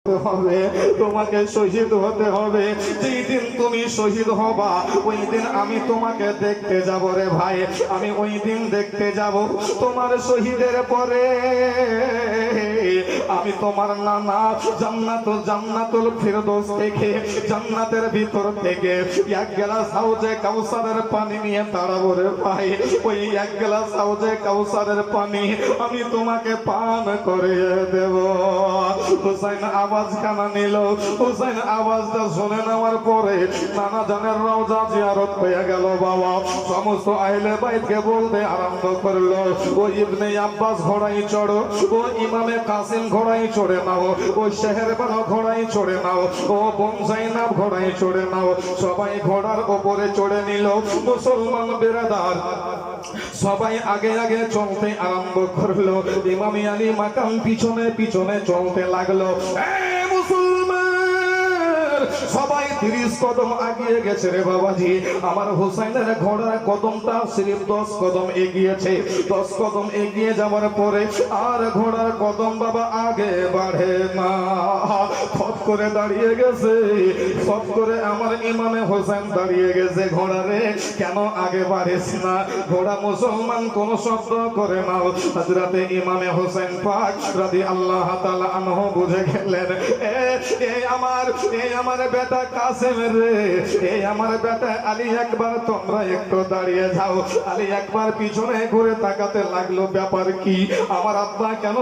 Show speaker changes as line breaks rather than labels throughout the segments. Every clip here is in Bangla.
হবে, তোমাকে শহীদ হতে হবে। যেই দিন তুমি শহীদ হবা ওই দিন আমি তোমাকে দেখতে যাব রে ভাই, আমি ওই দিন দেখতে যাব। তোমার শহীদের পরে আমি তোমার নানা জান্নাতুল ফিরদৌস থেকে, জান্নাতের ভিতর থেকে এক গ্লাস হাউজে কাউসারের পানি নিয়ে দাঁড়াবো রে ভাই। ওই এক গ্লাস হাউজে কাউসারের পানি আমি তোমাকে পান করিয়ে দেব। হুসাইন আওয়াজ খানা নিল। হুসাইন আওয়াজটা শুনে নেওয়ার পরে নানা জানের রওজা জিয়ারত হয়ে গেল। বাবা সমস্ত আহলে বাইতকে বলতে আরম্ভ করলো, ও ইবনে আব্বাস ঘোড়ায় চড়ো, ও ইমামে কাসিম ঘোড়ায় চড়ে নাও, ও শেহের বানো ঘোড়ায় চড়ে নাও, ও বোন জাইনাব ঘোড়ায় চড়ে নাও। সবাই ঘোড়ার ওপরে চড়ে নিল। মুসলমান বিরাদার সবাই আগে আগে চলতে আরম্ভ করলো। ইমাম আলী মাকাম পিছনে পিছনে চলতে লাগলো। সবাই 30 কদম আগিয়ে গেছে রে বাবাজি। আমার হুসাইনের ঘোড়ার কদমটা সিরিফ 10 কদম এগিয়েছে। 10 কদম এগিয়ে যাওয়ার পরে আর ঘোড়ার কদম বাবা আগে বাড়ে না, ফট করে দাঁড়িয়ে গেছে। ফট করে আমার ইমামে হোসেন দাঁড়িয়ে গেছে। ঘোড়ারে কেন আগে বাড়িস না? ঘোড়া মুসলমান কোন শব্দ করে না। হযরতে ইমামে হোসেন পাক রাদিয়াল্লাহু তাআলা আনহু বুঝে গেলেন, এই আমার বেটা কাসেম রে, এই আমার বেটা আলী একবার তোমরা একটু দাঁড়িয়ে যাও। আলী একবার পিছনে ঘুরে তাকাতে লাগলো, ব্যাপার কি? আমার আব্বা কেন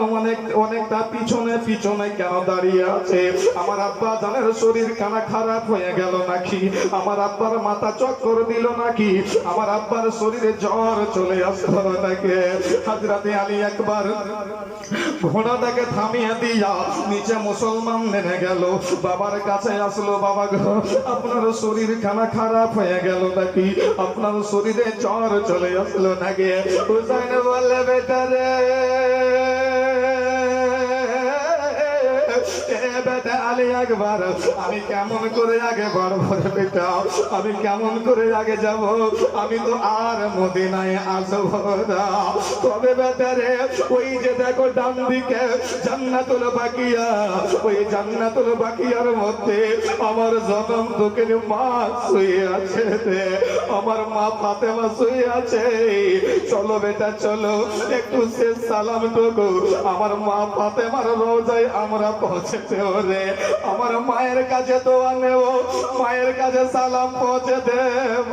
অনেকটা পিছনে পিছনে কেন দাঁড়িয়ে আছে? আমার আব্বা জানের শরীর কানা খারাপ হয়ে গেল নাকি? আমার আব্বার মাথা চক্কর দিল নাকি? আমার আব্বার শরীরে জ্বর চলে আসলো নাকি? হযরতে আলী একবার ঘোড়াটাকে থামিয়ে দিয়া নিচে মুসলমান নেমে গেল। বাবার কাছে আসলো, বাবা গো আপনার শরীর খানা খারাপ হয়ে গেল নাকি? আপনার শরীরে জ্বর চলে আসলো নাকি? হুসাইন বললে, বেটা রে বেটা আলী একবার আমি কেমন করে আগে বাড়বো রে বেটা? আমি কেমন করে আগে যাব? আমি তো আর মদিনায় আসবো না। তবে বেটা রে ওই যে দেখো ডান দিকে জান্নাতুল বাকিয়া, ওই জান্নাতুল বাকিয়ার মধ্যে আমার জনম দুঃখের মা শুয়ে আছে রে, আমার মা ফাতেমা শুয়ে আছে। চলো বেটা চলো, একটু শেষ সালাম টুকু আমার মা ফাতেমার রওজায় আমরা পৌঁছেছে রে। আমার মায়ের কাছে দোয়া নেব, মায়ের কাছে সালাম পৌঁছে দেব,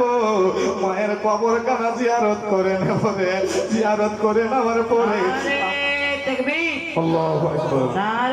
মায়ের কবর কানা জিয়ারত করে নেব রে। জিয়ারত করে নেওয়ার পরে আল্লাহু আকবার।